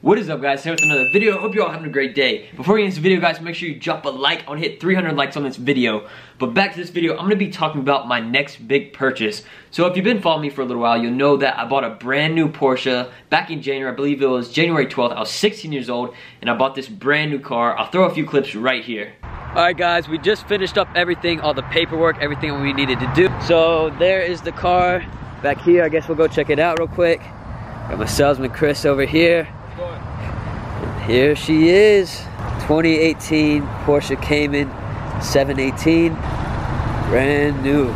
What is up, guys? Here with another video. Hope you're all having a great day. Before we get into this video, guys, make sure you drop a like. I want to hit 300 likes on this video. But back to this video, I'm going to be talking about my next big purchase. So if you've been following me for a little while, you'll know that I bought a brand new Porsche back in January. I believe it was January 12th. I was 16 years old and I bought this brand new car. I'll throw a few clips right here. Alright guys, we just finished up everything, all the paperwork, everything we needed to do. So there is the car back here. I guess we'll go check it out real quick. Got my salesman Chris over here. Here she is, 2018 Porsche Cayman 718, brand new.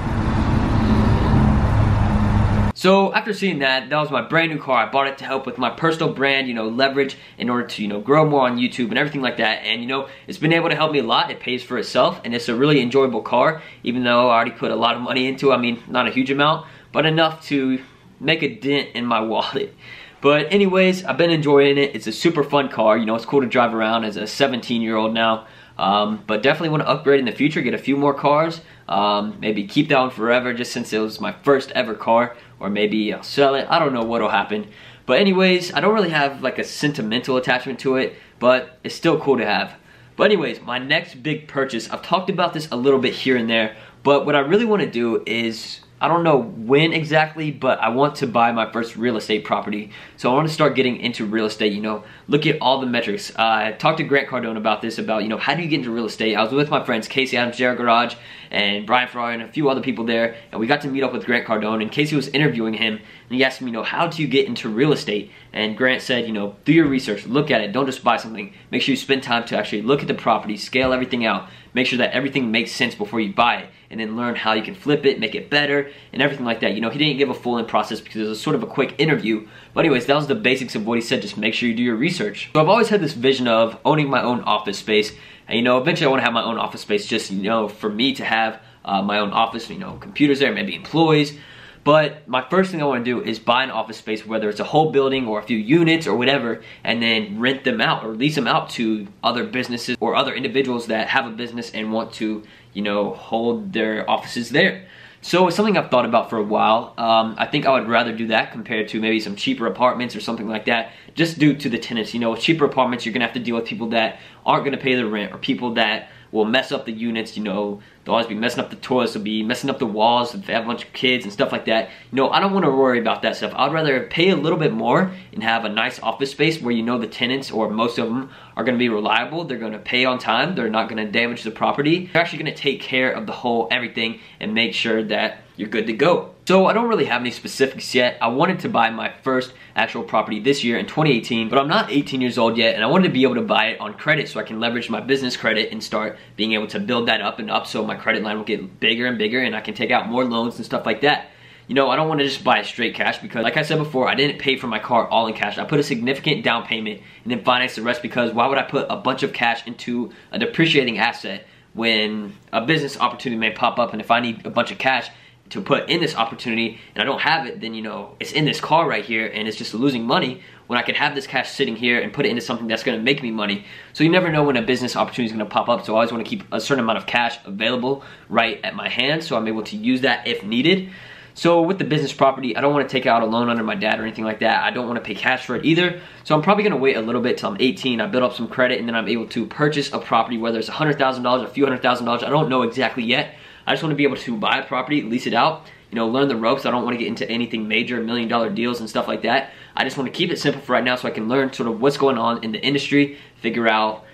So after seeing that was my brand new car. I bought it to help with my personal brand, leverage in order to, grow more on YouTube and everything like that. And, it's been able to help me a lot. It pays for itself and it's a really enjoyable car, even though I already put a lot of money into it. I mean, not a huge amount, but enough to make a dent in my wallet. But anyways, I've been enjoying it. It's a super fun car. It's cool to drive around as a 17-year-old now. But definitely want to upgrade in the future, get a few more cars. Maybe keep that one forever just since it was my first ever car. Or maybe I'll sell it. I don't know what'll happen. But anyways, I don't really have like a sentimental attachment to it, but it's still cool to have. But anyways, my next big purchase, I've talked about this a little bit here and there, but what I really want to do is, I don't know when exactly, but I want to buy my first real estate property. So I want to start getting into real estate, look at all the metrics. I talked to Grant Cardone about this, about, how do you get into real estate? I was with my friends Casey Adams, Jared Garage, and Brian Ferrari, and a few other people there, and we got to meet up with Grant Cardone, and Casey was interviewing him, and he asked me, how do you get into real estate? And Grant said, do your research, look at it, don't just buy something. Make sure you spend time to actually look at the property, scale everything out, make sure that everything makes sense before you buy it, and then learn how you can flip it, make it better, and everything like that. He didn't give a full-in process because it was sort of a quick interview. But anyways, that was the basics of what he said. Just make sure you do your research. So I've always had this vision of owning my own office space. And eventually I want to have my own office space just, for me to have my own office, computers there, maybe employees. But my first thing I want to do is buy an office space, whether it's a whole building or a few units or whatever, and then rent them out or lease them out to other businesses or other individuals that have a business and want to, hold their offices there. So it's something I've thought about for a while. I think I would rather do that compared to maybe some cheaper apartments or something like that, just due to the tenants. With cheaper apartments, you're gonna have to deal with people that aren't gonna pay the rent, or people that will mess up the units. They'll always be messing up the toilets, they'll be messing up the walls if they have a bunch of kids and stuff like that. I don't want to worry about that stuff. I'd rather pay a little bit more and have a nice office space where the tenants, or most of them, are going to be reliable. They're going to pay on time. They're not going to damage the property. They're actually going to take care of the whole everything and make sure that you're good to go. So I don't really have any specifics yet. I wanted to buy my first actual property this year in 2018, but I'm not 18 years old yet, and I wanted to be able to buy it on credit so I can leverage my business credit and start being able to build that up and up so my credit line will get bigger and bigger and I can take out more loans and stuff like that. I don't want to just buy straight cash because, like I said before, I didn't pay for my car all in cash. I put a significant down payment and then finance the rest, because why would I put a bunch of cash into a depreciating asset when a business opportunity may pop up, and if I need a bunch of cash to put in this opportunity and I don't have it, then it's in this car right here and it's just losing money, when I could have this cash sitting here and put it into something that's going to make me money. So you never know when a business opportunity is going to pop up, so I always want to keep a certain amount of cash available right at my hand so I'm able to use that if needed. So with the business property, I don't want to take out a loan under my dad or anything like that. I don't want to pay cash for it either. So I'm probably going to wait a little bit till I'm 18. I build up some credit and then I'm able to purchase a property, whether it's $100,000, a few $100,000. I don't know exactly yet. I just want to be able to buy a property, lease it out, learn the ropes. I don't want to get into anything major, $1 million deals and stuff like that. I just want to keep it simple for right now so I can learn sort of what's going on in the industry, figure out,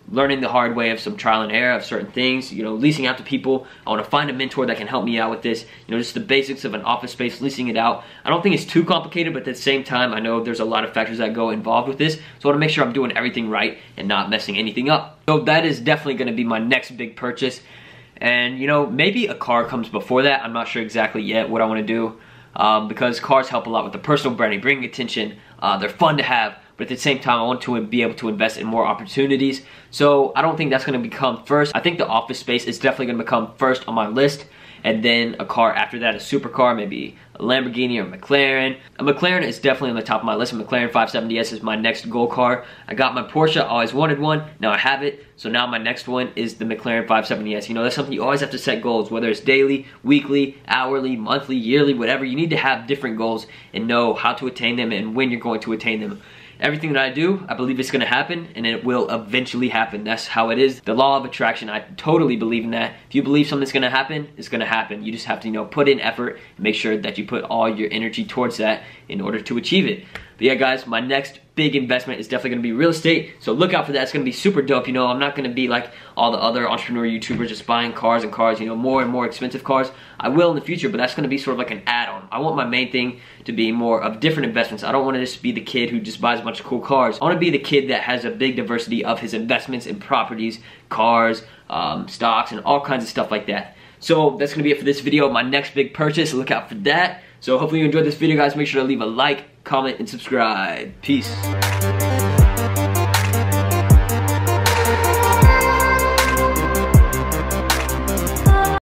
learning the hard way of some trial and error of certain things, leasing out to people. I want to find a mentor that can help me out with this, just the basics of an office space, leasing it out. I don't think it's too complicated, but at the same time, I know there's a lot of factors that go involved with this, so I want to make sure I'm doing everything right and not messing anything up. So that is definitely going to be my next big purchase. And maybe a car comes before that. I'm not sure exactly yet what I want to do, because cars help a lot with the personal branding, bringing attention. They're fun to have, but at the same time I want to be able to invest in more opportunities. So I don't think that's going to become first. I think the office space is definitely going to become first on my list, and then a car after that, a supercar, maybe a Lamborghini or a McLaren. A McLaren is definitely on the top of my list. A McLaren 570S is my next goal car. I got my Porsche, I always wanted one, now I have it. So now my next one is the McLaren 570S. That's something you always have to set goals, whether it's daily, weekly, hourly, monthly, yearly, whatever. You need to have different goals and know how to attain them and when you're going to attain them. everything that I do, I believe it's gonna happen, and it will eventually happen. That's how it is. The law of attraction, I totally believe in that. If you believe something's gonna happen, it's gonna happen. You just have to, you know, put in effort and make sure that you put all your energy towards that in order to achieve it. But yeah, guys, my next big investment is definitely gonna be real estate, so look out for that. It's gonna be super dope. You know, I'm not gonna be like all the other entrepreneur YouTubers just buying cars and cars, you know, more and more expensive cars. I will in the future, but that's gonna be sort of like an add-on. I want my main thing to be more of different investments. I don't wanna just be the kid who just buys a bunch of cool cars. I wanna be the kid that has a big diversity of his investments in properties, cars, stocks, and all kinds of stuff like that. So that's gonna be it for this video. My next big purchase, look out for that. So hopefully you enjoyed this video, guys. Make sure to leave a like, comment, and subscribe. Peace.